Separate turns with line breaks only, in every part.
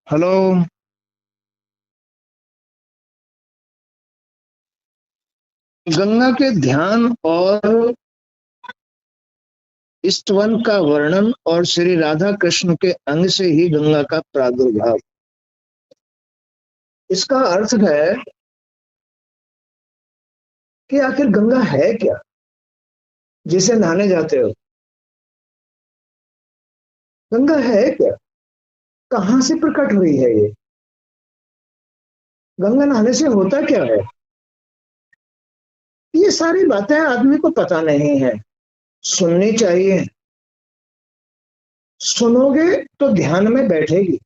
Hello. Ganga के ध्यान और स्तवन का वर्णन और श्री राधा कृष्ण के अंग से ही गंगा का प्रादुर्भाव। इसका अर्थ है कि आखिर गंगा है क्या, जिसे नहाने जाते हो। गंगा है क्या, कहां से प्रकट हुई है ये, गंगा नहाने से होता क्या है। ये सारी बातें आदमी को पता नहीं है, सुननी चाहिए। सुनोगे तो ध्यान में बैठेगी,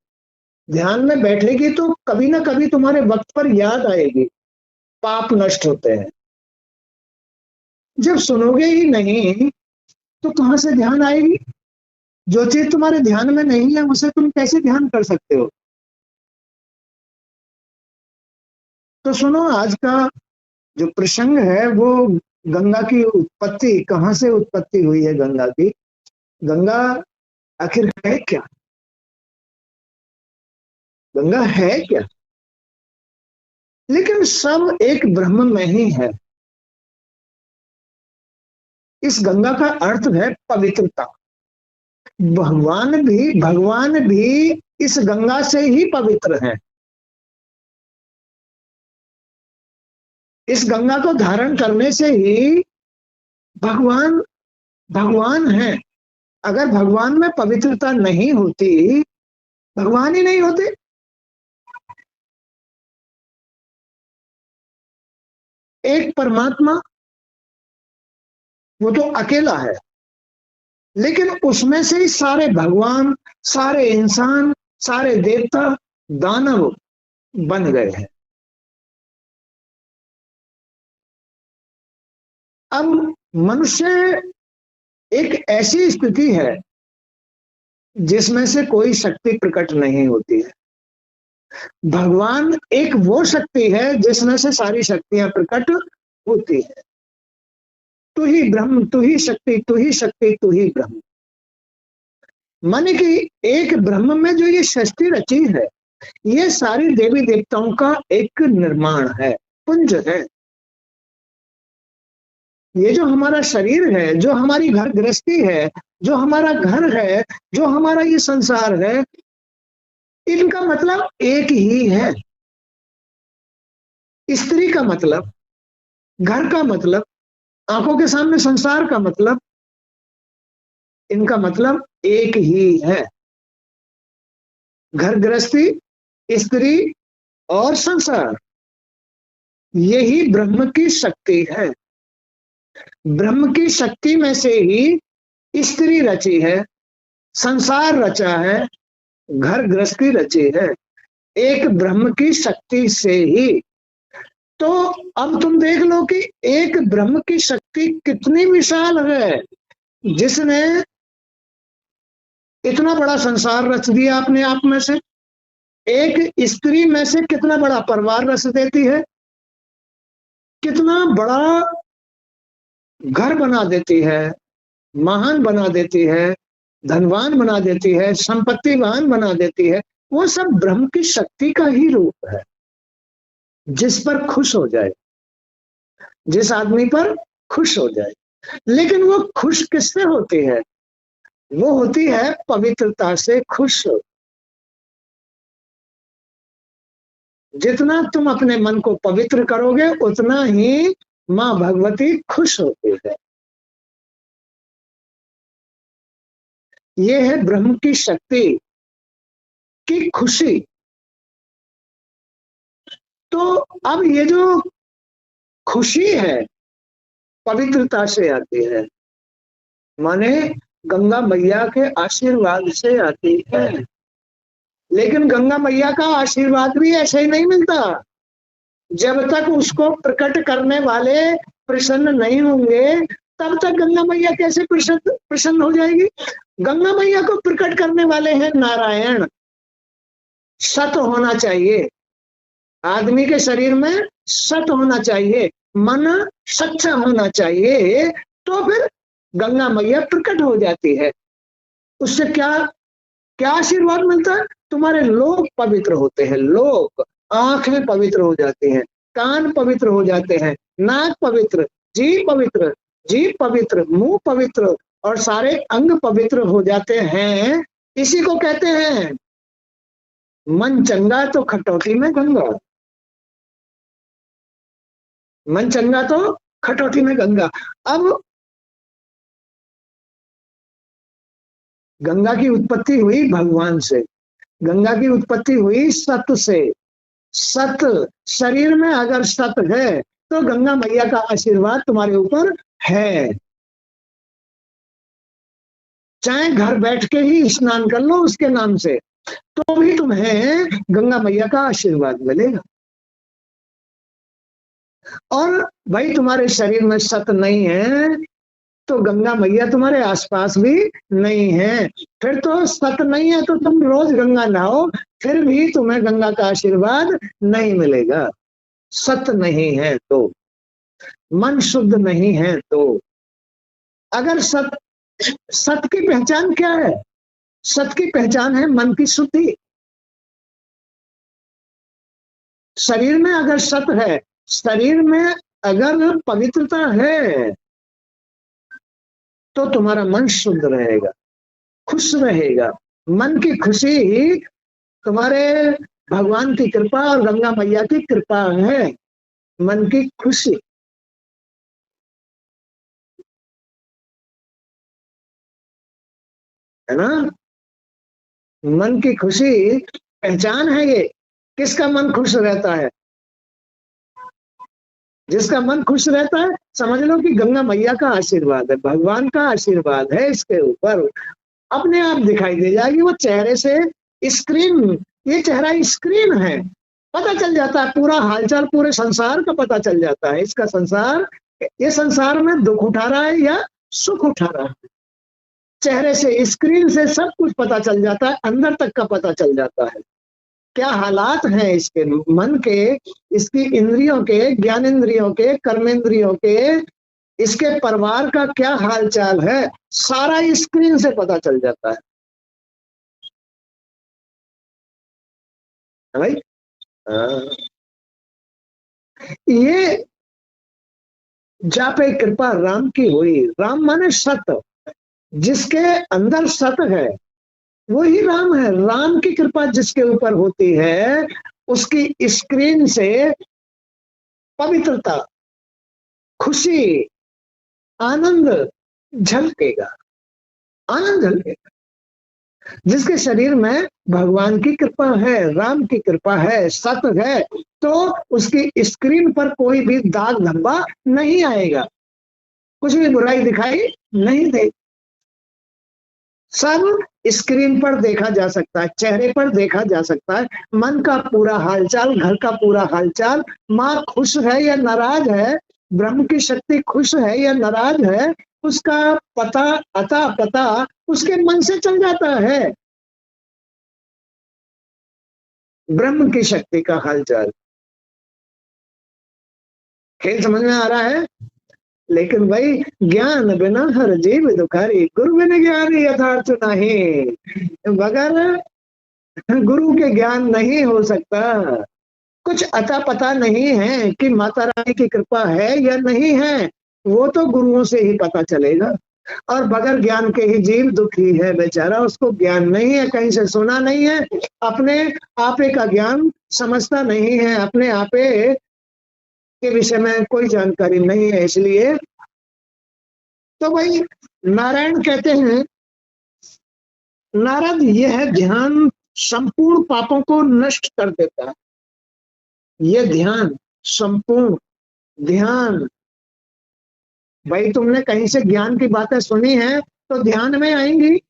ध्यान में बैठेगी तो कभी ना कभी तुम्हारे वक्त पर याद आएगी। पाप नष्ट होते हैं। जब सुनोगे ही नहीं तो कहां से ध्यान आएगी। जो चीज तुम्हारे ध्यान में नहीं है उसे तुम कैसे ध्यान कर सकते हो। तो सुनो, आज का जो प्रसंग है वो गंगा की उत्पत्ति, कहां से उत्पत्ति हुई है गंगा की। गंगा आखिर है क्या, गंगा है क्या। लेकिन सब एक ब्रह्म में ही है। इस गंगा का अर्थ है पवित्रता। भगवान भी इस गंगा से ही पवित्र हैं। इस गंगा को धारण करने से ही भगवान भगवान है। अगर भगवान में पवित्रता नहीं होती, भगवान ही नहीं होते। एक परमात्मा, वो तो अकेला है, लेकिन उसमें से ही सारे भगवान, सारे इंसान, सारे देवता, दानव बन गए हैं। अब मनुष्य एक ऐसी स्थिति है जिसमें से कोई शक्ति प्रकट नहीं होती है। भगवान एक वो शक्ति है जिसमें से सारी शक्तियां प्रकट होती है। तू ही ब्रह्म, तू ही शक्ति, तू ही शक्ति, तू ही ब्रह्म। माने कि एक ब्रह्म में जो ये सृष्टि रची है, ये सारी देवी देवताओं का एक निर्माण है, पुंज है। ये जो हमारा शरीर है, जो हमारी घर गृहस्थी है, जो हमारा घर है, जो हमारा ये संसार है, इनका मतलब एक ही है। स्त्री का मतलब, घर का मतलब, आंखों के सामने संसार का मतलब, इनका मतलब एक ही है। घर गृहस्थी, स्त्री और संसार, यही ब्रह्म की शक्ति है। ब्रह्म की शक्ति में से ही स्त्री रची है, संसार रचा है, घर गृहस्थी रची है, एक ब्रह्म की शक्ति से ही। तो अब तुम देख लो कि एक ब्रह्म की शक्ति कितनी विशाल है, जिसने इतना बड़ा संसार रच दिया अपने आप में से। एक स्त्री में से कितना बड़ा परिवार रच देती है, कितना बड़ा घर बना देती है, महान बना देती है, धनवान बना देती है, संपत्तिवान बना देती है। वो सब ब्रह्म की शक्ति का ही रूप है। जिस पर खुश हो जाए, जिस आदमी पर खुश हो जाए। लेकिन वो खुश किससे होती है, वो होती है पवित्रता से खुश। जितना तुम अपने मन को पवित्र करोगे उतना ही मां भगवती खुश होती है। ये है ब्रह्म की शक्ति की खुशी। तो अब ये जो खुशी है पवित्रता से आती है, माने गंगा मैया के आशीर्वाद से आती है। लेकिन गंगा मैया का आशीर्वाद भी ऐसे ही नहीं मिलता। जब तक उसको प्रकट करने वाले प्रसन्न नहीं होंगे, तब तक गंगा मैया कैसे प्रसन्न हो जाएगी। गंगा मैया को प्रकट करने वाले हैं नारायण। सत होना चाहिए, आदमी के शरीर में सत होना चाहिए, मन सच्चा होना चाहिए, तो फिर गंगा मैया प्रकट हो जाती है। उससे क्या क्या आशीर्वाद मिलता है। तुम्हारे लोग पवित्र होते हैं, लोग, आंखें पवित्र हो जाती हैं, कान पवित्र हो जाते हैं, नाक पवित्र, जीभ पवित्र, मुंह पवित्र और सारे अंग पवित्र हो जाते हैं। इसी को कहते हैं मन चंगा तो खटौती में गंगा। मन चंगा तो खटौती में गंगा। अब गंगा की उत्पत्ति हुई भगवान से, गंगा की उत्पत्ति हुई सत से। सत, शरीर में अगर सत है तो गंगा मैया का आशीर्वाद तुम्हारे ऊपर है। चाहे घर बैठ के ही स्नान कर लो उसके नाम से, तो भी तुम्हें गंगा मैया का आशीर्वाद मिलेगा। और भाई तुम्हारे शरीर में सत नहीं है तो गंगा मैया तुम्हारे आसपास भी नहीं है। फिर तो सत नहीं है तो तुम रोज गंगा नहाओ, फिर भी तुम्हें गंगा का आशीर्वाद नहीं मिलेगा। सत नहीं है तो, मन शुद्ध नहीं है तो। अगर सत की पहचान क्या है? सत की पहचान है मन की शुद्धि। शरीर में अगर सत है, शरीर में अगर पवित्रता है तो तुम्हारा मन शुद्ध रहेगा, खुश रहेगा। मन की खुशी ही तुम्हारे भगवान की कृपा और गंगा मैया की कृपा है। मन की खुशी है ना, मन की खुशी पहचान है ये। किसका मन खुश रहता है? जिसका मन खुश रहता है समझ लो कि गंगा मैया का आशीर्वाद है, भगवान का आशीर्वाद है इसके ऊपर। अपने आप दिखाई दे जाएगी वो चेहरे से। स्क्रीन, ये चेहरा स्क्रीन है, पता चल जाता है पूरा हालचाल, पूरे संसार का पता चल जाता है। इसका संसार, ये संसार में दुख उठा रहा है या सुख उठा रहा है, चेहरे से, स्क्रीन से सब कुछ पता चल जाता है, अंदर तक का पता चल जाता है। क्या हालात हैं इसके मन के, इसकी इंद्रियों के, ज्ञानेंद्रियों के, कर्मेंद्रियों के, इसके परिवार का क्या हालचाल है, सारा स्क्रीन से पता चल जाता है भाई। ये जापे कृपा राम की हुई। राम माने सत, जिसके अंदर सत है वही राम है। राम की कृपा जिसके ऊपर होती है उसकी स्क्रीन से पवित्रता, खुशी, आनंद झलकेगा, आनंद झलकेगा। जिसके शरीर में भगवान की कृपा है, राम की कृपा है, सत है, तो उसकी स्क्रीन पर कोई भी दाग धब्बा नहीं आएगा, कुछ भी बुराई दिखाई नहीं देगी। सब स्क्रीन पर देखा जा सकता है, चेहरे पर देखा जा सकता है, मन का पूरा हालचाल, घर का पूरा हालचाल। माँ खुश है या नाराज है, ब्रह्म की शक्ति खुश है या नाराज है, उसका पता, अता पता उसके मन से चल जाता है। ब्रह्म की शक्ति का हालचाल, खेल समझ में आ रहा है? लेकिन भाई ज्ञान बिना हर जीव दुखारी, गुरु बिना ज्ञान यथार्थ नहीं। बगैर गुरु के ज्ञान नहीं हो सकता। कुछ अता पता नहीं है कि माता रानी की कृपा है या नहीं है, वो तो गुरुओं से ही पता चलेगा। और बगैर ज्ञान के ही जीव दुखी है बेचारा, उसको ज्ञान नहीं है, कहीं से सुना नहीं है, अपने आपे का ज्ञान समझता नहीं है, अपने आपे के विषय में कोई जानकारी नहीं है। इसलिए तो भाई नारायण कहते हैं, नारद, यह ध्यान संपूर्ण पापों को नष्ट कर देता है। यह ध्यान, संपूर्ण ध्यान, भाई तुमने कहीं से ज्ञान की बातें सुनी है तो ध्यान में आएंगी,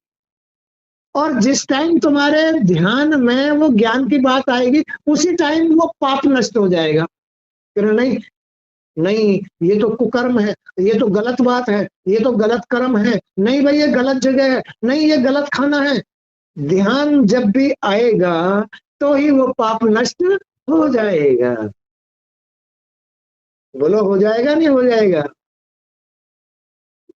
और जिस टाइम तुम्हारे ध्यान में वो ज्ञान की बात आएगी उसी टाइम वो पाप नष्ट हो जाएगा। फिर नहीं, नहीं ये तो कुकर्म है, ये तो गलत बात है, ये तो गलत कर्म है, नहीं भाई ये गलत जगह है, नहीं ये गलत खाना है। ध्यान जब भी आएगा तो ही वो पाप नष्ट हो जाएगा। बोलो हो जाएगा नहीं हो जाएगा?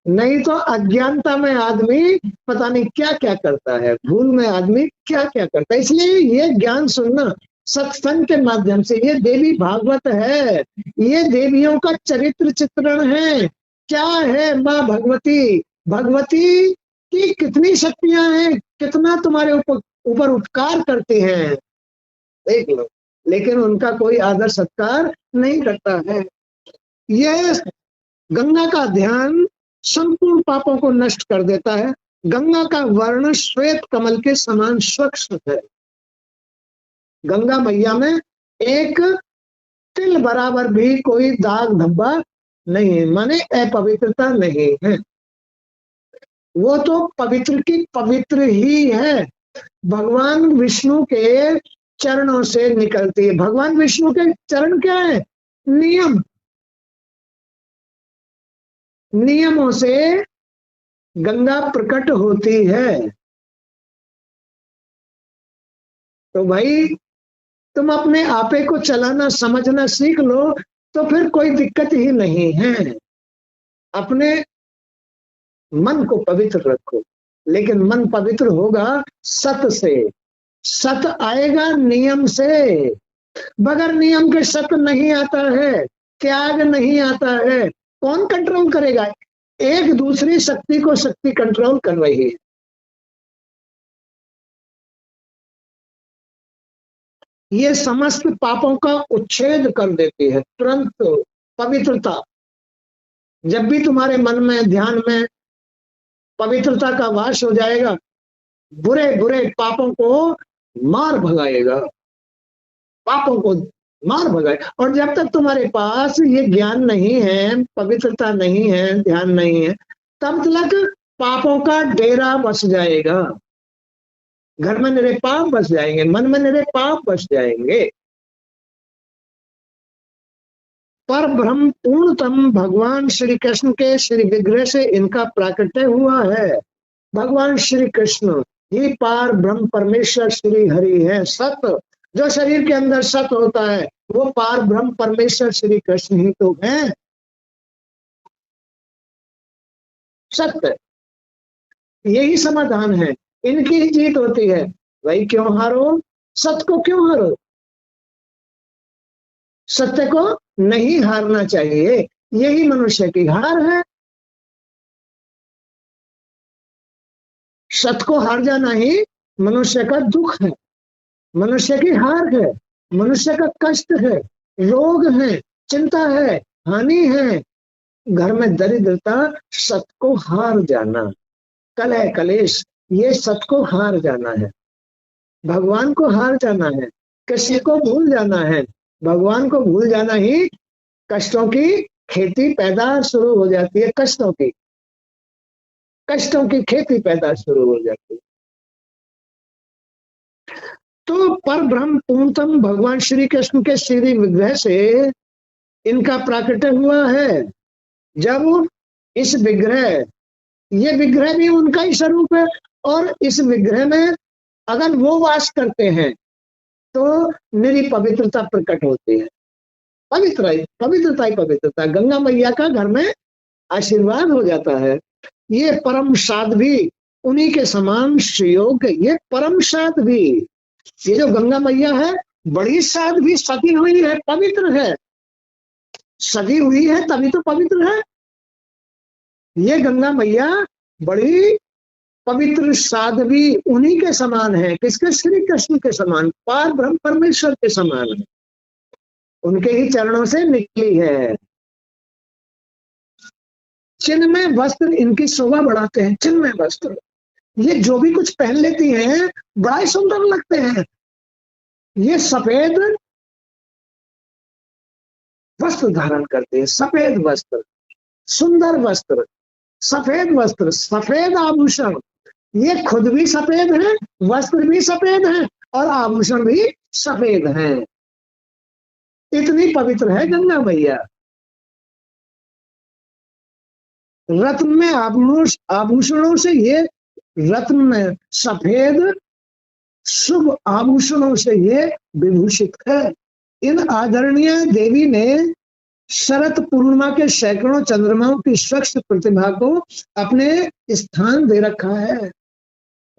नहीं तो अज्ञानता में आदमी पता नहीं क्या क्या करता है, भूल में आदमी क्या क्या करता है। इसलिए ये ज्ञान सुनना सत्संग के माध्यम से, ये देवी भागवत है, ये देवियों का चरित्र चित्रण है। क्या है माँ भगवती, भगवती की कितनी शक्तियां हैं, कितना तुम्हारे ऊपर उपकार करती हैं, देख लो। लेकिन उनका कोई आदर सत्कार नहीं करता है। यह गंगा का ध्यान संपूर्ण पापों को नष्ट कर देता है। गंगा का वर्ण श्वेत कमल के समान स्वच्छ है। गंगा मैया में एक तिल बराबर भी कोई दाग धब्बा नहीं है, माने अपवित्रता नहीं है। वो तो पवित्र की पवित्र ही है। भगवान विष्णु के चरणों से निकलती है। भगवान विष्णु के चरण क्या है? नियम, नियमों से गंगा प्रकट होती है। तो भाई तुम अपने आपे को चलाना समझना सीख लो, तो फिर कोई दिक्कत ही नहीं है। अपने मन को पवित्र रखो, लेकिन मन पवित्र होगा सत से। सत आएगा नियम से। बगैर नियम के सत नहीं आता है, त्याग नहीं आता है। कौन कंट्रोल करेगा? एक दूसरी शक्ति को शक्ति कंट्रोल कर रही है। ये समस्त पापों का उच्छेद कर देती है तुरंत। पवित्रता, जब भी तुम्हारे मन में ध्यान में पवित्रता का वास हो जाएगा, बुरे बुरे पापों को मार भगाएगा, पापों को मार भगाए। और जब तक तुम्हारे पास ये ज्ञान नहीं है, पवित्रता नहीं है, ध्यान नहीं है, तब तक पापों का डेरा बस जाएगा। घर में निरे पाप बस जाएंगे, मन में निरे पाप बस जाएंगे। पर ब्रह्म पूर्णतम भगवान श्री कृष्ण के श्री विग्रह से इनका प्राकट्य हुआ है। भगवान श्री कृष्ण ही पार ब्रह्म परमेश्वर श्री हरि है। सत्य, जो शरीर के अंदर सत्य होता है वो पार ब्रह्म परमेश्वर श्री कृष्ण ही तो है। सत्य, यही समाधान है। इनकी ही जीत होती है। भाई क्यों हारो? सत्य को क्यों हारो? सत्य को नहीं हारना चाहिए, यही मनुष्य की हार है। सत्य को हार जाना ही मनुष्य का दुख है, मनुष्य की हार है, मनुष्य का कष्ट है, रोग है, चिंता है, हानि है, घर में दरिद्रता। सत्य को हार जाना, कलह कलेश, ये सत्य को हार जाना है। भगवान को हार जाना है, कृष्ण को भूल जाना है। भगवान को भूल जाना ही कष्टों की खेती पैदा शुरू हो जाती है। कष्टों की खेती पैदा शुरू हो जाती है। तो पर ब्रह्म पूर्णतम भगवान श्री कृष्ण के श्री विग्रह से इनका प्राकट्य हुआ है। जब इस विग्रह, ये विग्रह भी उनका ही स्वरूप है, और इस विग्रह में अगर वो वास करते हैं तो निरी पवित्रता प्रकट होती है। पवित्रता ही पवित्रता। गंगा मैया का घर में आशीर्वाद हो जाता है। ये परम साध्वी उन्हीं के समान श्रीयोग, ये परम साध्वी, ये जो गंगा मैया है बड़ी साध्वी, सती हुई है, पवित्र है। सती हुई है तभी तो पवित्र है। ये गंगा मैया बड़ी पवित्र साध्वी उन्हीं के समान है। किसके? श्री कृष्ण के समान, पार ब्रह्म परमेश्वर के समान है। उनके ही चरणों से निकली है। चिन्मय वस्त्र इनकी शोभा बढ़ाते हैं। चिन्मय वस्त्र, ये जो भी कुछ पहन लेती हैं बड़ा ही सुंदर लगते हैं। ये सफेद वस्त्र धारण करते हैं, सफेद वस्त्र, सुंदर वस्त्र, सफेद वस्त्र, सफेद आभूषण। ये खुद भी सफेद है, वस्त्र भी सफेद है, और आभूषण भी सफेद है। इतनी पवित्र है गंगा मैया। रत्न में आभूषणों से, ये रत्न में सफेद शुभ आभूषणों से ये विभूषित है। इन आदरणीय देवी ने शरद पूर्णिमा के सैकड़ों चंद्रमाओं की स्वच्छ प्रतिभा को अपने स्थान दे रखा है।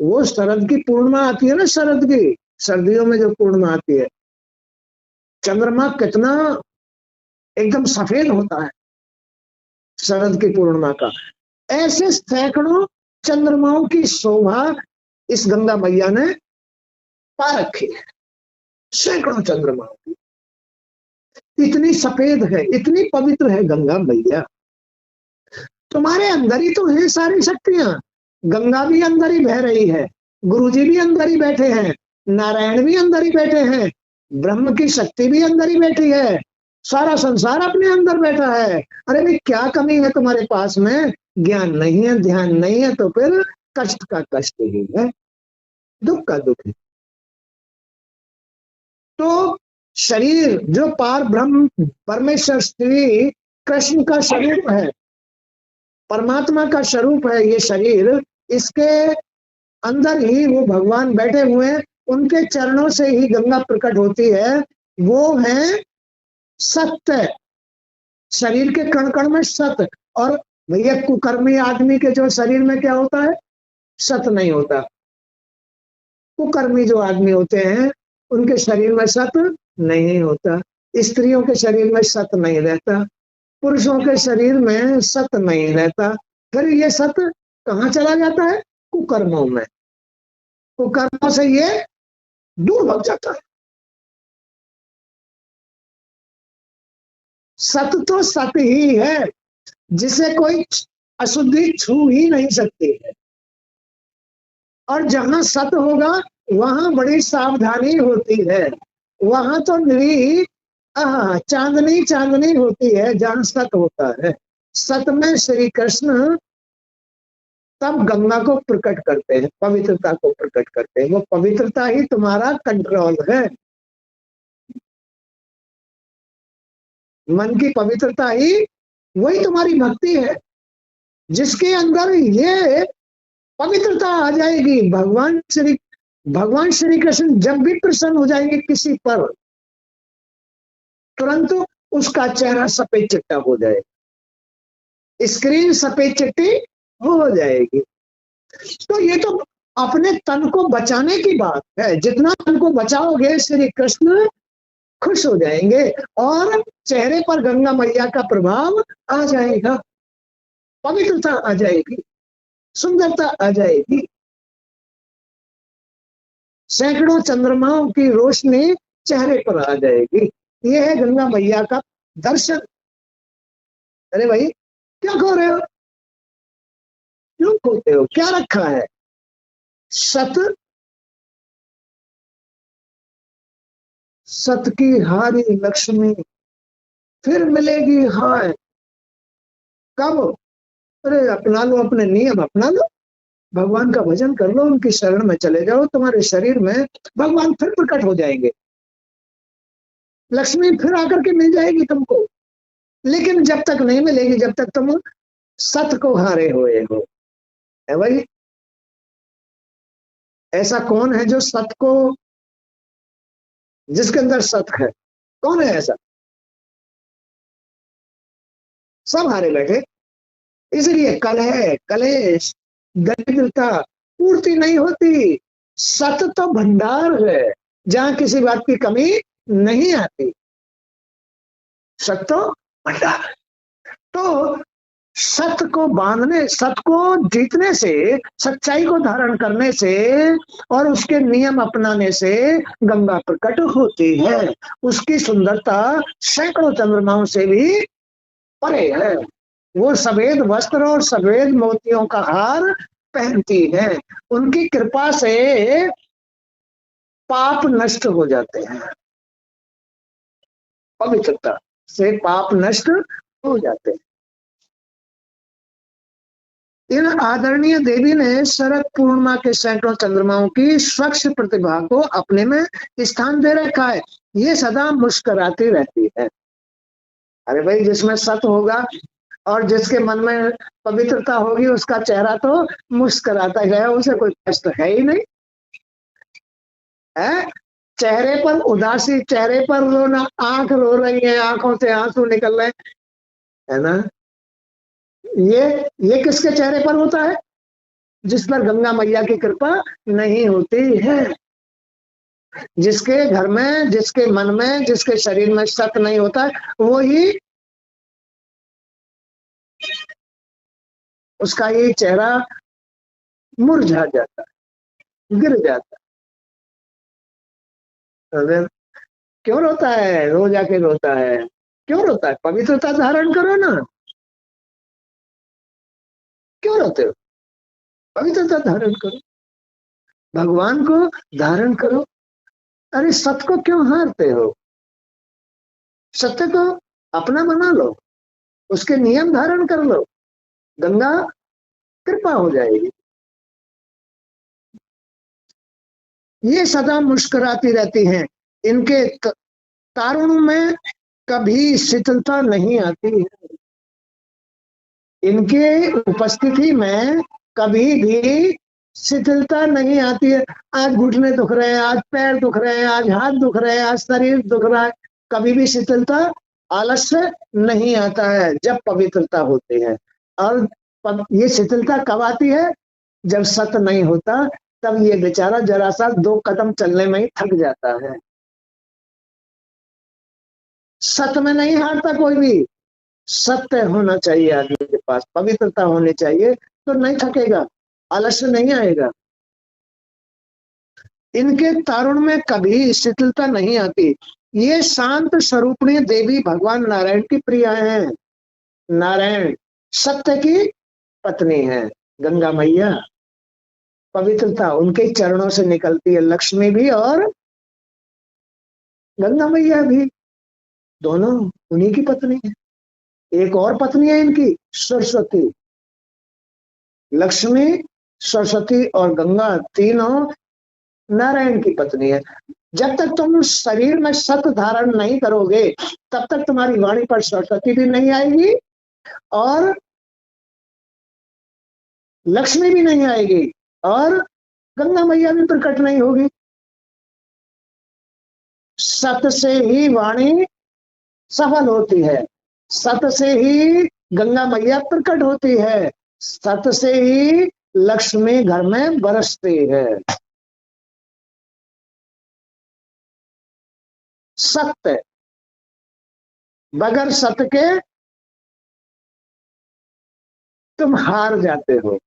वो शरद की पूर्णिमा आती है ना, शरद की सर्दियों में जो पूर्णिमा आती है, चंद्रमा कितना एकदम सफेद होता है शरद की पूर्णिमा का। ऐसे सैकड़ों चंद्रमाओं की शोभा इस गंगा मैया ने पा रखी है। सैकड़ों चंद्रमाओं की, इतनी सफेद है, इतनी पवित्र है गंगा मैया। तुम्हारे अंदर ही तो है सारी शक्तियां। गंगा भी अंदर ही बह रही है, गुरुजी भी अंदर ही बैठे हैं, नारायण भी अंदर ही बैठे हैं, ब्रह्म की शक्ति भी अंदर ही बैठी है, सारा संसार अपने अंदर बैठा है। अरे भाई क्या कमी है तुम्हारे पास में? ज्ञान नहीं है, ध्यान नहीं है, तो फिर कष्ट का कष्ट ही है, दुख का दुख है। तो शरीर जो पार ब्रह्म परमेश्वर श्री कृष्ण का स्वरूप है, परमात्मा का स्वरूप है ये शरीर, इसके अंदर ही वो भगवान बैठे हुए हैं, उनके चरणों से ही गंगा प्रकट होती है। वो है सत्य, शरीर के कण कण में सत्य। और भैया कुकर्मी आदमी के जो शरीर में क्या होता है? सत्य नहीं होता। कुकर्मी जो आदमी होते हैं उनके शरीर में सत्य नहीं होता। स्त्रियों के शरीर में सत्य नहीं रहता, पुरुषों के शरीर में सत्य नहीं रहता। फिर ये सत्य कहाँ चला जाता है? कुकर्मों में। कुकर्मों से ये दूर भाग जाता है। सत्य तो सत्य ही है, जिसे कोई अशुद्धि छू ही नहीं सकती है। और जहां सत्य होगा वहां बड़ी सावधानी होती है, वहां तो निरी चांदनी चांदनी होती है जहां सत्य होता है। सत्य में श्री कृष्ण तब गंगा को प्रकट करते हैं, पवित्रता को प्रकट करते हैं। वो पवित्रता ही तुम्हारा कंट्रोल है, मन की पवित्रता ही वही तुम्हारी भक्ति है। जिसके अंदर ये पवित्रता आ जाएगी, भगवान श्री कृष्ण जब भी प्रसन्न हो जाएंगे किसी पर, तुरंत उसका चेहरा सफेद चिट्टा हो जाएगा, स्क्रीन सफेद चिट्टी हो जाएगी। तो ये तो अपने तन को बचाने की बात है। जितना तन को बचाओगे श्री कृष्ण खुश हो जाएंगे और चेहरे पर गंगा मैया का प्रभाव आ जाएगा, पवित्रता आ जाएगी, सुंदरता आ जाएगी। सैकड़ों चंद्रमाओं की रोशनी चेहरे पर आ जाएगी। यह है गंगा मैया का दर्शन। अरे भाई क्या खो रहे हो? क्यों खोते हो? क्या रखा है? सत सत की हारी लक्ष्मी फिर मिलेगी हाय। कब? अरे अपना लो, अपने नियम अपना लो, भगवान का भजन कर लो, उनकी शरण में चले जाओ, तुम्हारे शरीर में भगवान फिर प्रकट हो जाएंगे, लक्ष्मी फिर आकर के मिल जाएगी तुमको। लेकिन जब तक नहीं मिलेगी जब तक तुम सत को हारे हुए हो। है भाई, ऐसा कौन है जो सत को, जिसके अंदर सत है? कौन है ऐसा? सब हारे बैठे। इसलिए कलह कलेश दरिद्रता पूर्ति नहीं होती। सत तो भंडार है जहां किसी बात की कमी नहीं आती। सत तो भंडार। तो सत्य को बांधने, सत्य को जीतने से, सच्चाई को धारण करने से और उसके नियम अपनाने से गंगा प्रकट होती है। उसकी सुंदरता सैकड़ों चंद्रमाओं से भी परे है। वो सफेद वस्त्र और सफेद मोतियों का हार पहनती है। उनकी कृपा से पाप नष्ट हो जाते हैं, पवित्रता से पाप नष्ट हो जाते हैं। इन आदरणीय देवी ने शरद पूर्णिमा के सैकड़ों चंद्रमाओं की स्वच्छ प्रतिभा को अपने में स्थान दे रखा है। ये सदा मुस्कुराती रहती है। अरे भाई जिसमें सत्य होगा और जिसके मन में पवित्रता होगी उसका चेहरा तो मुस्कुराता ही है, उसे कोई कष्ट है ही नहीं है। चेहरे पर उदासी, चेहरे पर रोना, आंख रो रही है, आंखों से आंसू निकल रहे है ना। ये किसके चेहरे पर होता है? जिस पर गंगा मैया की कृपा नहीं होती है, जिसके घर में, जिसके मन में, जिसके शरीर में सत नहीं होता है, वो ही, उसका ये चेहरा मुरझा जाता है, गिर जाता है। अगर क्यों रोता है? रो जाके रोता है, क्यों रोता है? पवित्रता धारण करो ना, क्यों रोते हो? पवित्रता धारण करो, भगवान को धारण करो। अरे सत्य को क्यों हारते हो? सत्य को अपना बना लो, उसके नियम धारण कर लो, गंगा कृपा हो जाएगी। ये सदा मुस्कुराती रहती हैं, इनके तारुण में कभी शिथिलता नहीं आती है, इनके उपस्थिति में कभी भी शिथिलता नहीं आती है। आज घुटने दुख रहे हैं, आज पैर दुख रहे हैं, आज हाथ दुख रहे हैं, आज शरीर दुख रहा है, कभी भी शिथिलता, आलस्य नहीं आता है जब पवित्रता होती है। और ये शिथिलता कब आती है? जब सत नहीं होता, तब ये बेचारा जरा सा 2 कदम चलने में ही थक जाता है। सत में नहीं हारता कोई भी, सत्य होना चाहिए आदमी के पास, पवित्रता होनी चाहिए, तो नहीं थकेगा, आलस्य नहीं आएगा। इनके तारुण में कभी शिथिलता नहीं आती। ये शांत स्वरूपणी देवी भगवान नारायण की प्रिया है। नारायण सत्य की पत्नी है, गंगा मैया। पवित्रता उनके चरणों से निकलती है, लक्ष्मी भी और गंगा मैया भी, दोनों उन्हीं की पत्नी है। एक और पत्नी है इनकी, सरस्वती। लक्ष्मी, सरस्वती और गंगा तीनों नारायण की पत्नी है। जब तक तुम शरीर में सत धारण नहीं करोगे, तब तक तुम्हारी वाणी पर सरस्वती भी नहीं आएगी और लक्ष्मी भी नहीं आएगी और गंगा मैया भी प्रकट नहीं होगी। सत से ही वाणी सफल होती है, सत से ही गंगा मैया प्रकट होती है, सत से ही लक्ष्मी घर में बरसती है। सत्य, बगैर सत्य के तुम हार जाते हो,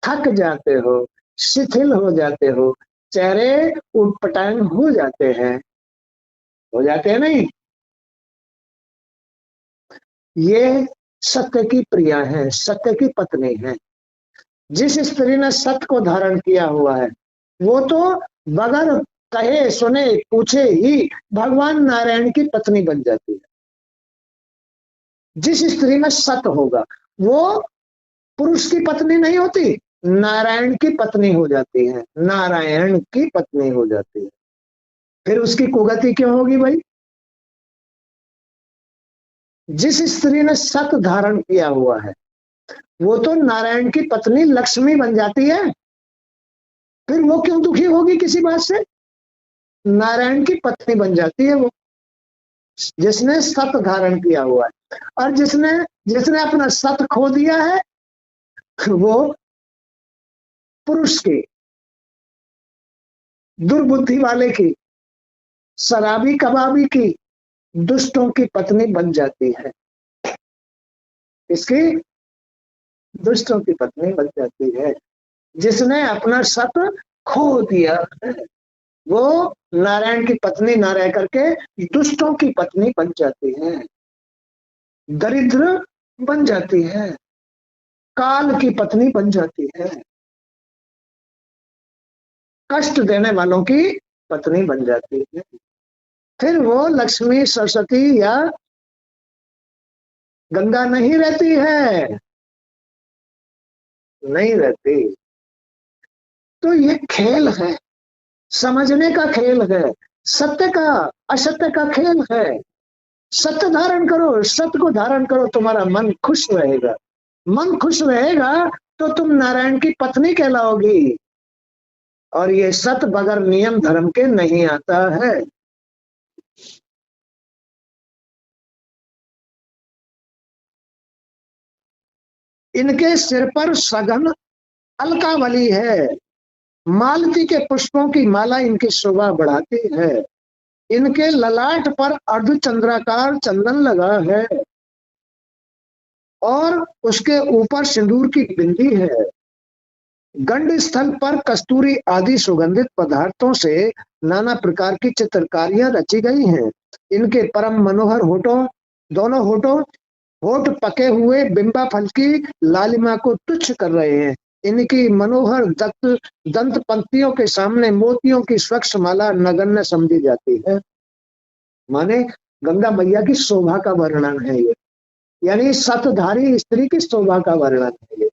थक जाते हो, शिथिल हो जाते हो, चेहरे उटपटांग हो जाते हैं, हो जाते हैं नहीं। ये सत्य की प्रिया है, सत्य की पत्नी है। जिस स्त्री ने सत्य को धारण किया हुआ है, वो तो बगैर कहे सुने पूछे ही भगवान नारायण की पत्नी बन जाती है। जिस स्त्री में सत्य होगा, वो पुरुष की पत्नी नहीं होती, नारायण की पत्नी हो जाती है, नारायण की पत्नी हो जाती है। फिर उसकी कुगति क्यों होगी भाई? जिस स्त्री ने सत्य धारण किया हुआ है, वो तो नारायण की पत्नी लक्ष्मी बन जाती है। फिर वो क्यों दुखी होगी किसी बात से? नारायण की पत्नी बन जाती है वो, जिसने सत्य धारण किया हुआ है। और जिसने जिसने अपना सत्य खो दिया है, वो पुरुष की, दुर्बुद्धि वाले की, शराबी कबाबी की, दुष्टों की पत्नी बन जाती है। इसकी दुष्टों की पत्नी बन जाती है। जिसने अपना सत्य खो दिया है, वो नारायण की पत्नी ना रह करके दुष्टों की पत्नी बन जाती है, दरिद्र बन जाती है, काल की पत्नी बन जाती है, कष्ट देने वालों की पत्नी बन जाती है। फिर वो लक्ष्मी, सरस्वती या गंगा नहीं रहती है, नहीं रहती। तो ये खेल है, समझने का खेल है, सत्य का असत्य का खेल है। सत्य धारण करो, सत्य को धारण करो, तुम्हारा मन खुश रहेगा। मन खुश रहेगा तो तुम नारायण की पत्नी कहलाओगी। और ये सत बगैर नियम धर्म के नहीं आता है। इनके सिर पर सघन अलकावली है, मालती के पुष्पों की माला इनकी शोभा बढ़ाती है। इनके ललाट पर अर्धचंद्राकार चंदन लगा है और उसके ऊपर सिंदूर की बिंदी है। गंड स्थल पर कस्तूरी आदि सुगंधित पदार्थों से नाना प्रकार की चित्रकारियां रची गई हैं। इनके परम मनोहर होठों, दोनों होठ पके हुए बिंबा फल की लालिमा को तुच्छ कर रहे हैं। इनकी मनोहर दंत पंक्तियों के सामने मोतियों की स्वच्छ माला नगण्य समझी जाती है। माने गंगा मैया की शोभा का वर्णन है ये, यानी सतधारी स्त्री की शोभा का वर्णन है ये।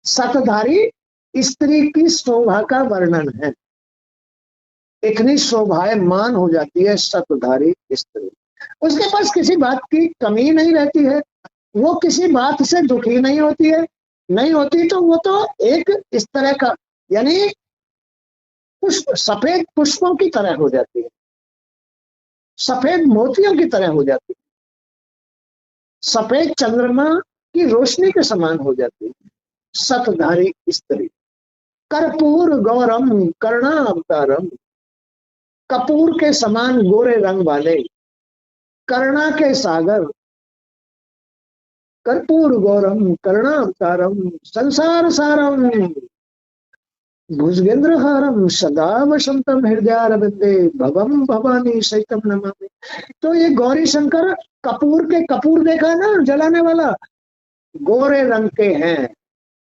सतधारी स्त्री की शोभा का वर्णन है। इतनी शोभायमान हो जाती है सतधारी स्त्री, उसके पास किसी बात की कमी नहीं रहती है, वो किसी बात से दुखी नहीं होती है, नहीं होती तो वो तो एक इस तरह का, यानी पुष्प, सफेद पुष्पों की तरह हो जाती है, सफेद मोतियों की तरह हो जाती है, सफेद चंद्रमा की रोशनी के समान हो जाती है सतधारी स्त्री। कर्पूर गौरम कर्णावतारम, कपूर के समान गोरे रंग वाले, करुणा के सागर, कर्पूर गौरम करुणावतारम, संसार सारम भुजगेंद्रहारम सदा वसंतम हृदयारविंदे भवम भवानी सहितम नमामि। तो ये गौरी शंकर कपूर के, कपूर देखा ना जलाने वाला, गोरे रंग के हैं।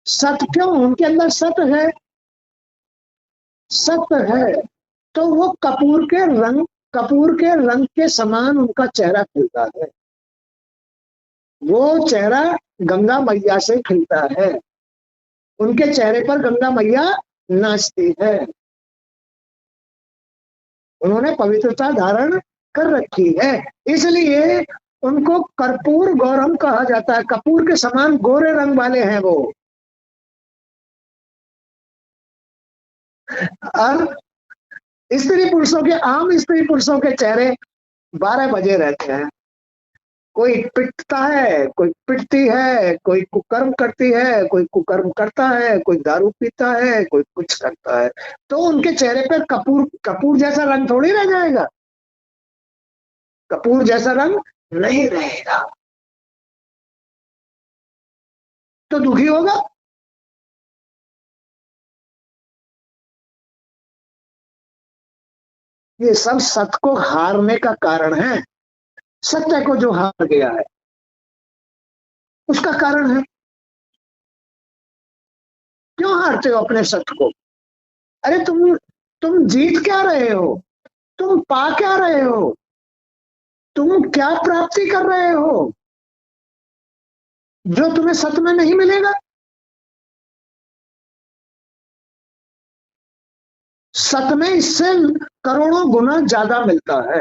सत क्यों? उनके अंदर सत है, सत है तो वो कपूर के रंग के समान उनका चेहरा खिलता है। वो चेहरा गंगा मैया से खिलता है, उनके चेहरे पर गंगा मैया नाचती है। उन्होंने पवित्रता धारण कर रखी है, इसलिए उनको कर्पूर गौरम कहा जाता है। कपूर के समान गोरे रंग वाले हैं वो। और स्त्री पुरुषों के चेहरे 12 बजे रहते हैं। कोई पिटता है, कोई पिटती है, कोई कुकर्म करती है, कोई कुकर्म करता है, कोई दारू पीता है, कोई कुछ करता है। तो उनके चेहरे पर कपूर जैसा रंग थोड़ी रह जाएगा, कपूर जैसा रंग नहीं रहेगा, तो दुखी होगा। ये सब सत्य को हारने का कारण है। सत्य को जो हार गया है उसका कारण है। क्यों हारते हो अपने सत्य को? अरे तुम जीत क्या रहे हो? तुम पा क्या रहे हो? तुम क्या प्राप्ति कर रहे हो जो तुम्हें सत्य में नहीं मिलेगा? सत्य में इससे करोड़ों गुना ज्यादा मिलता है।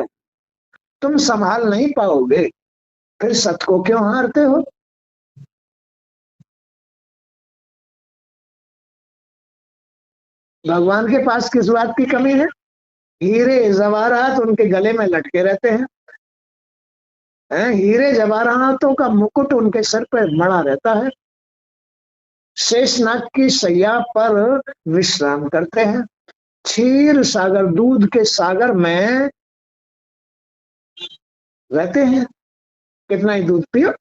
तुम संभाल नहीं पाओगे, फिर सत्य को क्यों हारते हो? भगवान के पास किस बात की कमी है? हीरे जवाहरात उनके गले में लटके रहते हैं, हीरे जवाहरातों का मुकुट उनके सर पर मड़ा रहता है, शेषनाग की सैया पर विश्राम करते हैं, क्षीर सागर दूध के सागर में रहते हैं, कितना ही दूध पियो।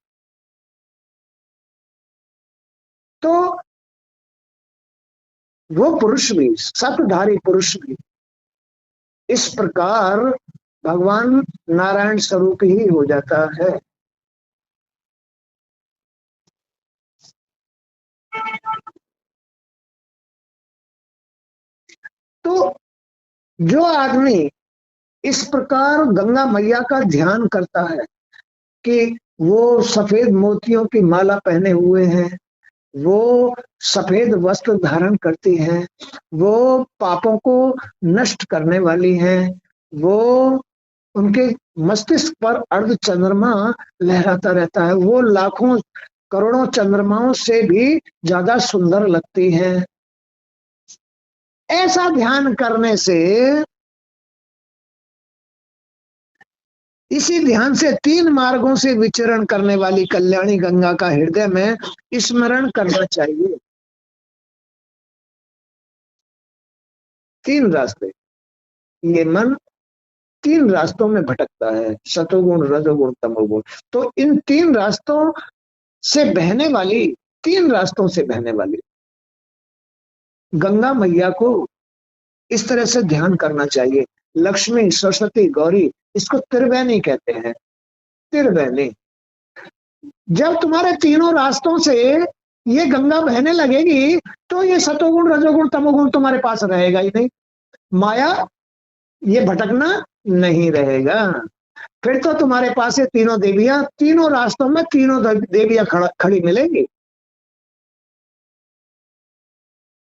तो वो पुरुष भी, सतधारी पुरुष भी इस प्रकार भगवान नारायण स्वरूप ही हो जाता है। तो जो आदमी इस प्रकार गंगा मैया का ध्यान करता है कि वो सफेद मोतियों की माला पहने हुए हैं, वो सफेद वस्त्र धारण करती हैं, वो पापों को नष्ट करने वाली हैं, वो उनके मस्तिष्क पर अर्ध चंद्रमा लहराता रहता है, वो लाखों करोड़ों चंद्रमाओं से भी ज्यादा सुंदर लगती हैं। ऐसा ध्यान करने से, इसी ध्यान से 3 मार्गों से विचरण करने वाली कल्याणी गंगा का हृदय में स्मरण करना चाहिए। 3 रास्ते, ये मन 3 रास्तों में भटकता है, सतोगुण, रजोगुण, तमोगुण। तो इन 3 रास्तों से बहने वाली, 3 रास्तों से बहने वाली गंगा मैया को इस तरह से ध्यान करना चाहिए। लक्ष्मी, सरस्वती, गौरी, इसको त्रिवेणी कहते हैं। त्रिवेणी, जब तुम्हारे तीनों रास्तों से ये गंगा बहने लगेगी तो ये सतोगुण, रजोगुण, तमोगुण तुम्हारे पास रहेगा ही नहीं। माया, ये भटकना नहीं रहेगा। फिर तो तुम्हारे पास ये तीनों देवियां, तीनों रास्तों में तीनों देवियां खड़ी मिलेंगी।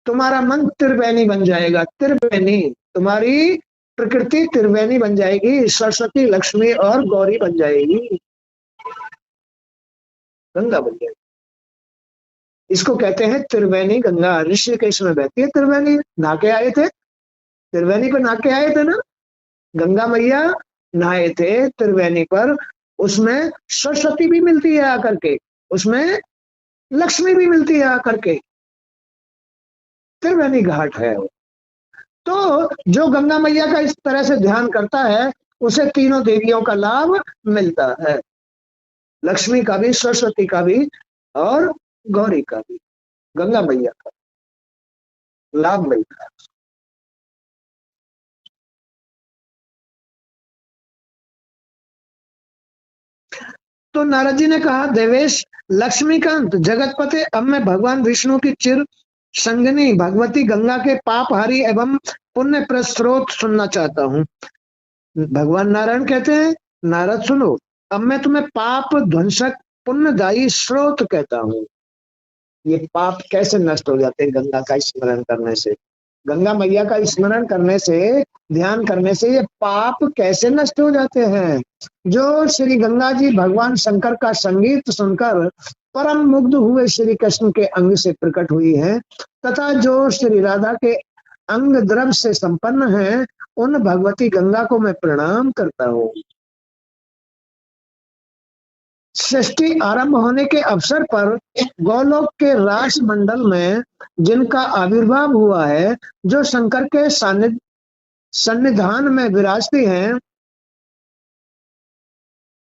तुम्हारा मन त्रिवेणी बन जाएगा। त्रिवेणी, तुम्हारी प्रकृति त्रिवेणी बन जाएगी। सरस्वती, लक्ष्मी और गौरी बन जाएगी, गंगा बन जाएगी। इसको कहते हैं त्रिवेणी गंगा। ऋषिकेश में बहती है त्रिवेणी। नहा के आए थे, त्रिवेणी पर नहा के आए थे ना, गंगा मैया नहाए थे त्रिवेणी पर। उसमें सरस्वती भी मिलती है आकर के, उसमें लक्ष्मी भी मिलती है आकर के। त्रिवेणी घाट है वो। तो जो गंगा मैया का इस तरह से ध्यान करता है उसे तीनों देवियों का लाभ मिलता है, लक्ष्मी का भी, सरस्वती का भी और गौरी का भी। गंगा मैया का लाभ मिलता है। तो नारद जी ने कहा, देवेश, लक्ष्मीकांत, जगतपते, अब मैं भगवान विष्णु की चिर संगनी भगवती गंगा के पापहारी एवं पुण्य प्रस्रोत सुनना चाहता हूँ। भगवान नारायण कहते हैं, नारद सुनो, अब मैं तुम्हें पाप ध्वंसक पुण्यदायी स्रोत कहता हूँ। ये पाप कैसे नष्ट हो जाते हैं गंगा का स्मरण करने से। गंगा मैया का स्मरण करने से, ध्यान करने से ये पाप कैसे नष्ट हो जाते हैं। जो श्री गंगा जी भगवान शंकर का संगीत सुनकर परम मुग्ध हुए श्री कृष्ण के अंग से प्रकट हुई है, तथा जो श्री राधा के अंग द्रव्य से संपन्न है, उन भगवती गंगा को मैं प्रणाम करता हूँ। सृष्टि आरंभ होने के अवसर पर गोलोक के रास मंडल में जिनका आविर्भाव हुआ है, जो शंकर के सन्निधान में विराजती हैं,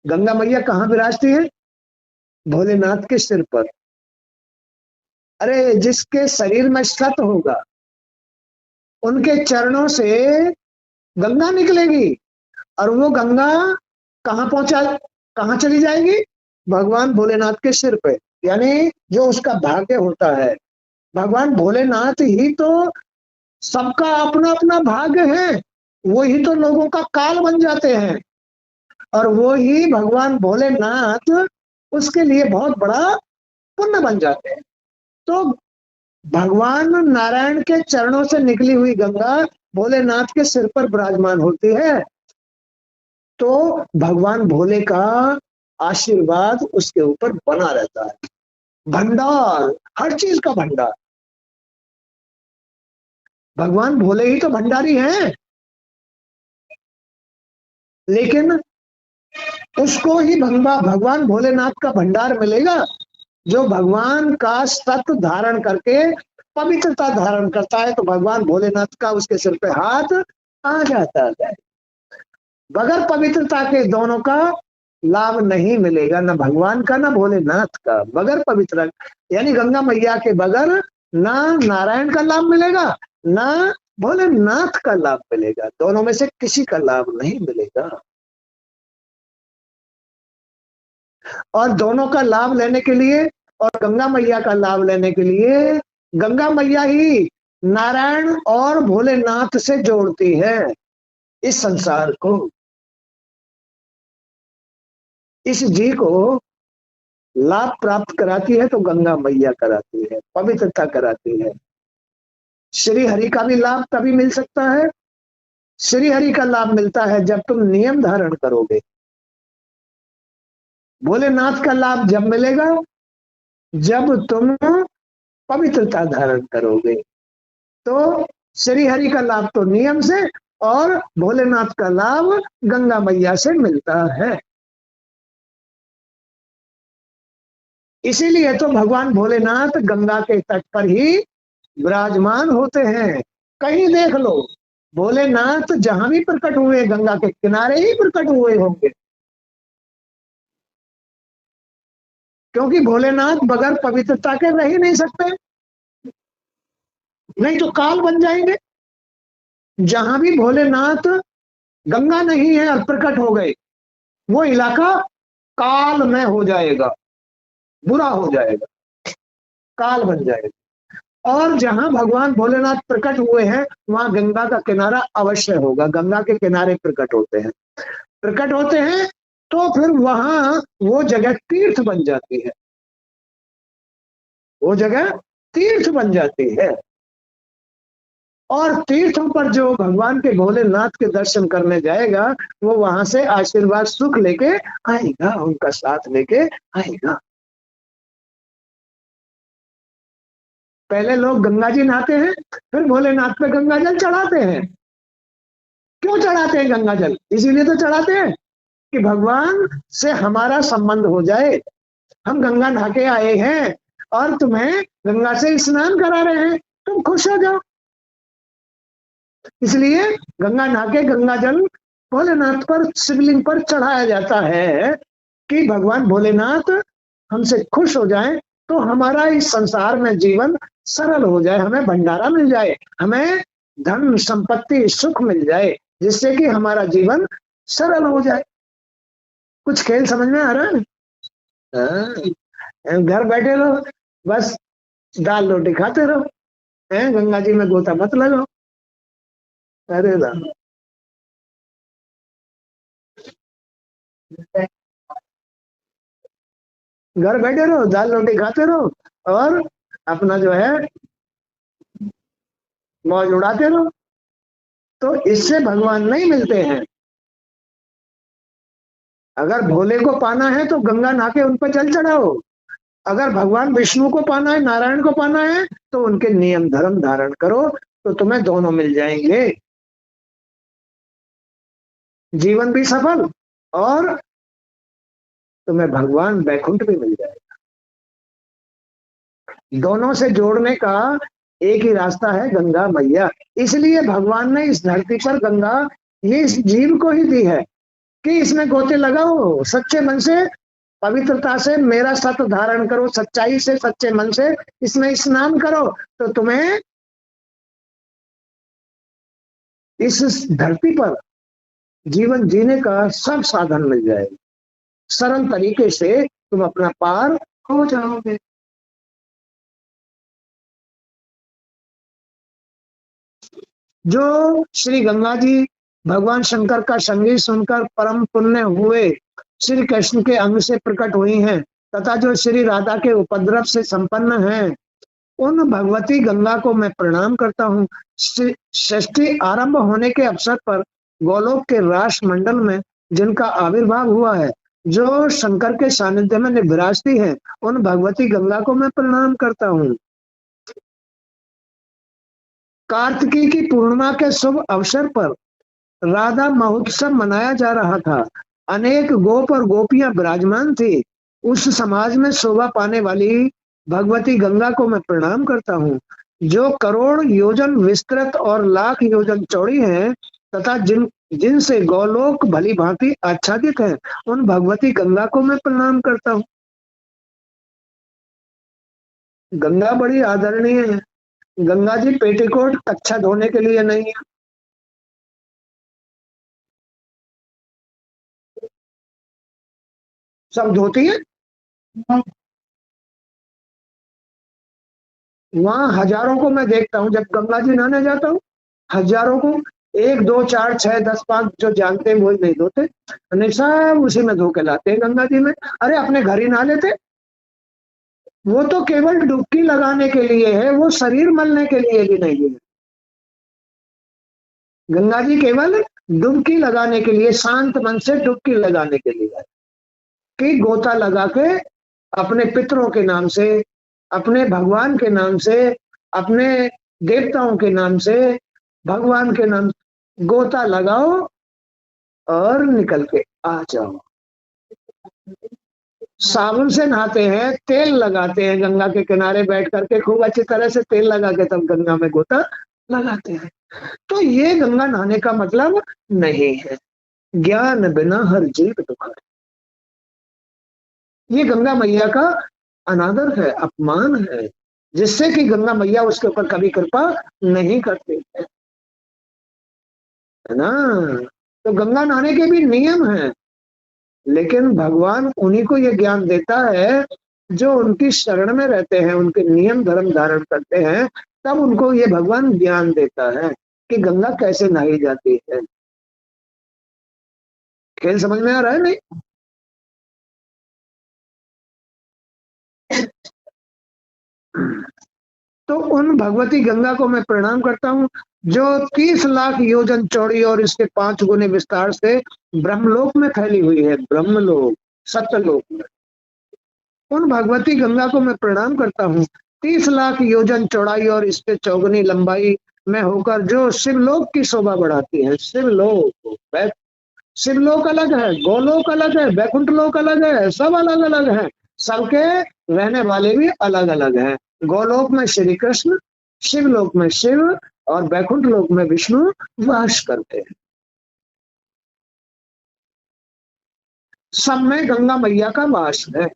गंगा मैया कहाँ विराजती है? भोलेनाथ के सिर पर। अरे जिसके शरीर में सत होगा उनके चरणों से गंगा निकलेगी, और वो गंगा कहाँ चली जाएगी? भगवान भोलेनाथ के सिर पे। यानी जो उसका भाग्य होता है, भगवान भोलेनाथ ही तो सबका अपना अपना भाग्य है, वो ही तो लोगों का काल बन जाते हैं, और वो ही भगवान भोलेनाथ उसके लिए बहुत बड़ा पुण्य बन जाते हैं। तो भगवान नारायण के चरणों से निकली हुई गंगा भोलेनाथ के सिर पर विराजमान होती है, तो भगवान भोले का आशीर्वाद उसके ऊपर बना रहता है। भंडार, हर चीज का भंडार। भगवान भोले ही तो भंडारी हैं, लेकिन उसको ही भगवान भोलेनाथ का भंडार मिलेगा जो भगवान का सत धारण करके पवित्रता धारण करता है। तो भगवान भोलेनाथ का उसके सिर पे हाथ आ जाता है। बगैर पवित्रता के दोनों का लाभ नहीं मिलेगा, न भगवान का न भोलेनाथ का। बगैर पवित्र, यानी गंगा मैया के बगैर ना नारायण का लाभ मिलेगा, ना भोलेनाथ का लाभ मिलेगा। दोनों में से किसी का लाभ नहीं मिलेगा। और दोनों का लाभ लेने के लिए, और गंगा मैया का लाभ लेने के लिए, गंगा मैया ही नारायण और भोलेनाथ से जोड़ती है इस संसार को। इस जी को लाभ प्राप्त कराती है तो गंगा मैया कराती है, पवित्रता कराती है। श्री हरि का भी लाभ तभी मिल सकता है, श्री हरि का लाभ मिलता है जब तुम नियम धारण करोगे। भोलेनाथ का लाभ जब मिलेगा जब तुम पवित्रता धारण करोगे। तो श्री हरि का लाभ तो नियम से और भोलेनाथ का लाभ गंगा मैया से मिलता है। इसीलिए तो भगवान भोलेनाथ गंगा के तट पर ही विराजमान होते हैं। कहीं देख लो, भोलेनाथ जहां भी प्रकट हुए गंगा के किनारे ही प्रकट हुए होंगे, क्योंकि भोलेनाथ बगैर पवित्रता के रह ही नहीं सकते, नहीं तो काल बन जाएंगे। जहां भी भोलेनाथ गंगा नहीं है और प्रकट हो गए, वो इलाका काल में हो जाएगा, बुरा हो जाएगा, काल बन जाएगा। और जहां भगवान भोलेनाथ प्रकट हुए हैं वहां गंगा का किनारा अवश्य होगा। गंगा के किनारे प्रकट होते हैं, प्रकट होते हैं तो फिर वहां वो जगह तीर्थ बन जाती है, वो जगह तीर्थ बन जाती है। और तीर्थों पर जो भगवान के भोलेनाथ के दर्शन करने जाएगा वो वहां से आशीर्वाद सुख लेके आएगा, उनका साथ लेके आएगा। पहले लोग गंगा जी नहाते हैं, फिर भोलेनाथ पे गंगा जल चढ़ाते हैं। क्यों चढ़ाते हैं गंगा जल? इसीलिए तो चढ़ाते हैं कि भगवान से हमारा संबंध हो जाए। हम गंगा नहा के आए हैं और तुम्हें गंगा से स्नान करा रहे हैं, तुम खुश हो जाओ। इसलिए गंगा नहा के गंगा जल भोलेनाथ पर शिवलिंग पर चढ़ाया जाता है कि भगवान भोलेनाथ हमसे खुश हो जाए, तो हमारा इस संसार में जीवन सरल हो जाए, हमें भंडारा मिल जाए, हमें धन संपत्ति सुख मिल जाए, जिससे कि हमारा जीवन सरल हो जाए। कुछ खेल समझ में आ रहा है? घर बैठे रहो, बस दाल रोटी खाते रहो, गंगा जी में गोता मत लगाओ। अरे राम, घर बैठे रहो, दाल रोटी खाते रहो और अपना जो है मौज उड़ाते रहो, तो इससे भगवान नहीं मिलते हैं। अगर भोले को पाना है तो गंगा नहा के उन पर जल चढ़ाओ, अगर भगवान विष्णु को पाना है, नारायण को पाना है, तो उनके नियम धर्म धारण करो, तो तुम्हें दोनों मिल जाएंगे, जीवन भी सफल और तुम्हें भगवान वैकुंठ भी मिल जाएगा। दोनों से जोड़ने का एक ही रास्ता है, गंगा मैया। इसलिए भगवान ने इस धरती पर गंगा ये इस जीव को ही दी है कि इसमें गोते लगाओ, सच्चे मन से पवित्रता से मेरा सत धारण करो, सच्चाई से सच्चे मन से इसमें स्नान करो, तो तुम्हें इस धरती पर जीवन जीने का सब साधन मिल जाएगा, सरल तरीके से तुम अपना पार हो जाओगे। जो श्री गंगा जी भगवान शंकर का संगीत सुनकर परम पुण्य हुए श्री कृष्ण के अंग से प्रकट हुई हैं, तथा जो श्री राधा के उपद्रव से संपन्न हैं, उन भगवती गंगा को मैं प्रणाम करता हूँ। षष्ठी आरंभ होने के अवसर पर गोलोक के रास मंडल में जिनका आविर्भाव हुआ है, जो शंकर के सानिध्य में विराजती है, उन भगवती गंगा को मैं प्रणाम करता हूँ। कार्तिकी की पूर्णिमा के शुभ अवसर पर राधा महोत्सव मनाया जा रहा था। अनेक गोप और गोपियां विराजमान थी। उस समाज में शोभा पाने वाली भगवती गंगा को मैं प्रणाम करता हूँ, जो करोड़ योजन विस्तृत और लाख योजन चौड़ी है, तथा जिनसे गौलोक भली भांति आच्छादित है, उन भगवती गंगा को मैं प्रणाम करता हूँ। गंगा बड़ी आदरणीय है। गंगा जी पेटीकोट कच्छा धोने के लिए नहीं है, सब धोती है। वहां हजारों को मैं देखता हूँ, जब गंगा जी नहाने जाता हूँ, हजारों को, 1 2 4 6 10 5 जो जानते हैं वो नहीं धोते, नहीं सब उसी में धो के लाते हैं गंगा जी में। अरे अपने घर ही नहा लेते, वो तो केवल डुबकी लगाने के लिए है, वो शरीर मलने के लिए भी नहीं है। गंगा जी केवल डुबकी लगाने के लिए, शांत मन से डुबकी लगाने के लिए है, कि गोता लगा के अपने पितरों के नाम से, अपने भगवान के नाम से, अपने देवताओं के नाम से, भगवान के नाम गोता लगाओ और निकल के आ जाओ। साबुन से नहाते हैं, तेल लगाते हैं, गंगा के किनारे बैठ करके खूब अच्छी तरह से तेल लगा के तब गंगा में गोता लगाते हैं। तो ये गंगा नहाने का मतलब नहीं है। ज्ञान बिना हर जीव दुखा। ये गंगा मैया का अनादर है, अपमान है, जिससे कि गंगा मैया उसके ऊपर कभी कृपा नहीं करते है ना। तो गंगा नहाने के भी नियम हैं, लेकिन भगवान उन्हीं को ये ज्ञान देता है जो उनकी शरण में रहते हैं, उनके नियम धर्म धारण करते हैं। तब उनको ये भगवान ज्ञान देता है कि गंगा कैसे नहाई जाती है। खेल समझ में आ रहा है नहीं? तो उन भगवती गंगा को मैं प्रणाम करता हूँ जो 30 लाख योजन चौड़ी और इसके 5 गुने विस्तार से ब्रह्मलोक में फैली हुई है। ब्रह्मलोक, सत्यलोक में उन भगवती गंगा को मैं प्रणाम करता हूँ। 30 लाख योजन चौड़ाई और इसके 4 गुनी लंबाई में होकर जो शिवलोक की शोभा बढ़ाती है। शिवलोक, शिवलोक अलग है, गोलोक अलग है, बैकुंठ लोक अलग है, सब अलग अलग है। सबके रहने वाले भी अलग अलग हैं। गोलोक में श्री कृष्ण, शिवलोक में शिव और बैकुंठ लोक में विष्णु वास करते हैं। सब में गंगा मैया का वास है।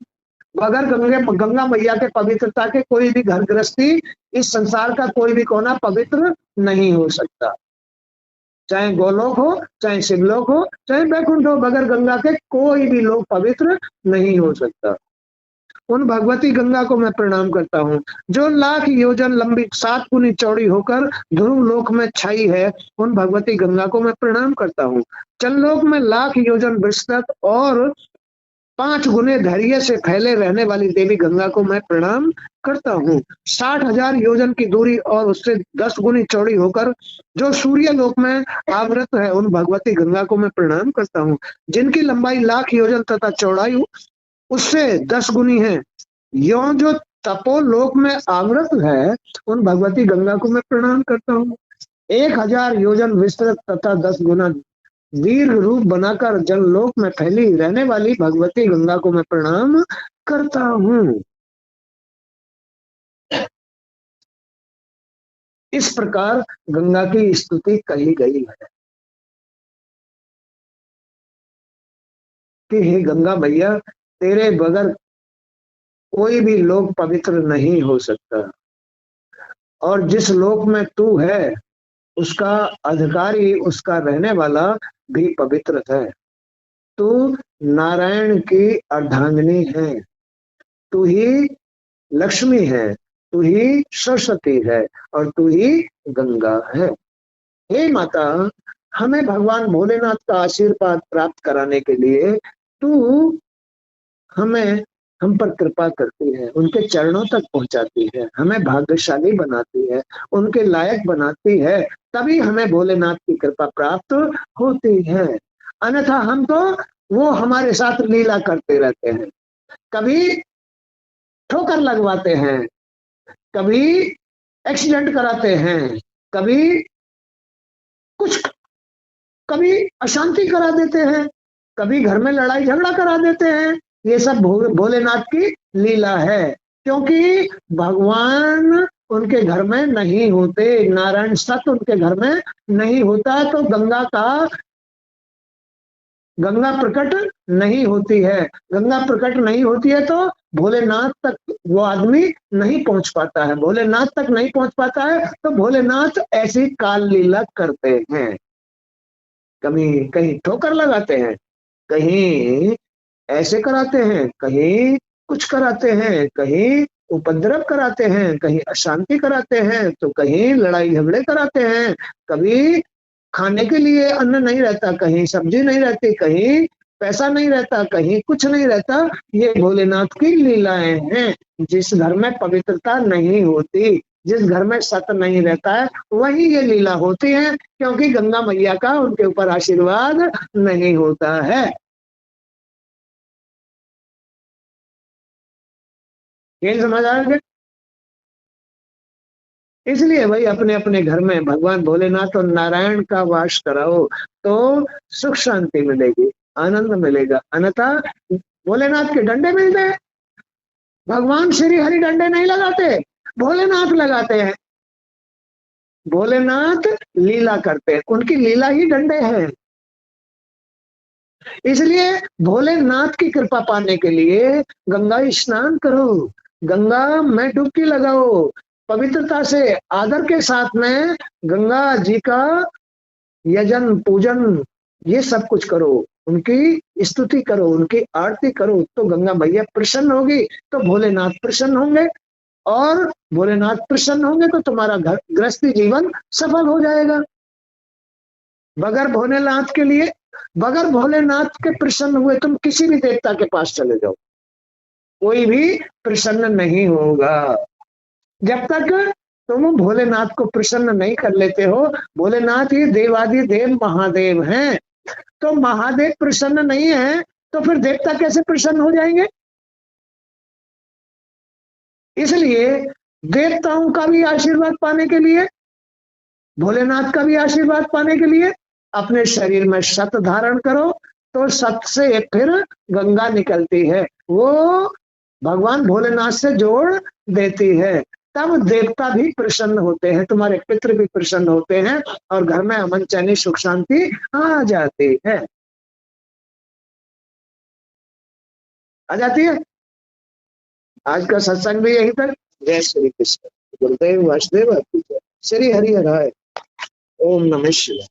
बगैर गंगा मैया के पवित्रता के कोई भी घर गृहस्थी, इस संसार का कोई भी कोना पवित्र नहीं हो सकता। चाहे गोलोक हो, चाहे शिवलोक हो, चाहे बैकुंठ हो, बगैर गंगा के कोई भी लोक पवित्र नहीं हो सकता। उन भगवती गंगा को मैं प्रणाम करता हूँ जो लाख योजन लंबी 7 गुनी चौड़ी होकर ध्रुव लोक में छाई है। उन भगवती गंगा को मैं प्रणाम करता हूँ। चंद्रलोक में लाख योजन विस्तृत और 5 गुने धैर्य से फैले रहने वाली देवी गंगा को मैं प्रणाम करता हूँ। 60,000 योजन की दूरी और उससे 10 गुनी चौड़ी होकर जो सूर्य लोक में आवृत है, उन भगवती गंगा को मैं प्रणाम करता हूँ। जिनकी लंबाई लाख योजन तथा चौड़ाई उससे 10 गुनी है। यो जो तपोलोक में आवृत है, उन भगवती गंगा को मैं प्रणाम करता हूँ। 1,000 योजन विस्तृत तथा 10 गुना दीर्घ रूप बनाकर जललोक में फैली रहने वाली भगवती गंगा को मैं प्रणाम करता हूँ। इस प्रकार गंगा की स्तुति कही गई है कि हे गंगा मैया, तेरे बगैर कोई भी लोक पवित्र नहीं हो सकता, और जिस लोक में तू है उसका अधिकारी, उसका रहने वाला भी पवित्र है। तू नारायण की अर्धांगिनी है, तू ही लक्ष्मी है, तू ही सरस्वती है और तू ही गंगा है। हे माता, हमें भगवान भोलेनाथ का आशीर्वाद प्राप्त कराने के लिए तू हमें हम पर कृपा करती है, उनके चरणों तक पहुंचाती है, हमें भाग्यशाली बनाती है, उनके लायक बनाती है। तभी हमें भोलेनाथ की कृपा प्राप्त होती है। अन्यथा हम तो वो हमारे साथ लीला करते रहते हैं। कभी ठोकर लगवाते हैं, कभी एक्सीडेंट कराते हैं, कभी कुछ, कभी अशांति करा देते हैं, कभी घर में लड़ाई झगड़ा करा देते हैं। ये सब भोलेनाथ की लीला है, क्योंकि भगवान उनके घर में नहीं होते, नारायण सत्य उनके घर में नहीं होता, तो गंगा प्रकट नहीं होती है। गंगा प्रकट नहीं होती है तो भोलेनाथ तक वो आदमी नहीं पहुंच पाता है, भोलेनाथ तक नहीं पहुंच पाता है, तो भोलेनाथ ऐसी काल लीला करते हैं। कभी कहीं ठोकर लगाते हैं, कहीं ऐसे कराते हैं, कहीं कुछ कराते हैं, कहीं उपद्रव कराते हैं, कहीं अशांति कराते हैं, तो कहीं लड़ाई झगड़े कराते हैं। कभी खाने के लिए अन्न नहीं रहता, कहीं सब्जी नहीं रहती, कहीं पैसा नहीं रहता, कहीं कुछ नहीं रहता। ये भोलेनाथ की लीलाएं हैं। जिस घर में पवित्रता नहीं होती, जिस घर में सत्य नहीं रहता है, वही ये लीला होती है, क्योंकि गंगा मैया का उनके ऊपर आशीर्वाद नहीं होता है। ये समझ आ गया? इसलिए भाई अपने अपने घर में भगवान भोलेनाथ और नारायण का वास कराओ, तो सुख शांति मिलेगी, आनंद मिलेगा। अन्यथा भोलेनाथ के डंडे मिलते हैं, भगवान श्री हरि डंडे नहीं लगाते, भोलेनाथ लगाते हैं। भोलेनाथ लीला करते हैं, उनकी लीला ही डंडे हैं। इसलिए भोलेनाथ की कृपा पाने के लिए गंगा स्नान करो, गंगा में डुबकी लगाओ, पवित्रता से आदर के साथ में गंगा जी का यजन पूजन ये सब कुछ करो, उनकी स्तुति करो, उनकी आरती करो, तो गंगा मैया प्रसन्न होगी, तो भोलेनाथ प्रसन्न होंगे, और भोलेनाथ प्रसन्न होंगे तो तुम्हारा घर गृहस्थी जीवन सफल हो जाएगा। बगैर भोलेनाथ के लिए, बगैर भोलेनाथ के प्रसन्न हुए तुम किसी भी देवता के पास चले जाओ, कोई भी प्रसन्न नहीं होगा। जब तक तुम भोलेनाथ को प्रसन्न नहीं कर लेते हो, भोलेनाथ ही देवादि देव महादेव हैं, तो महादेव प्रसन्न नहीं है तो फिर देवता कैसे प्रसन्न हो जाएंगे? इसलिए देवताओं का भी आशीर्वाद पाने के लिए, भोलेनाथ का भी आशीर्वाद पाने के लिए अपने शरीर में सत धारण करो, तो सत से फिर गंगा निकलती है, वो भगवान भोलेनाथ से जोड़ देती है, तब देवता भी प्रसन्न होते हैं, तुम्हारे पितृ भी प्रसन्न होते हैं, और घर में अमन चैनी सुख शांति आ जाती है, आ जाती है। आज का सत्संग भी यहीं तक। जय श्री कृष्ण। गुरुदेव वासुदेव, श्री हरि हराय। ओम नमः शिवाय।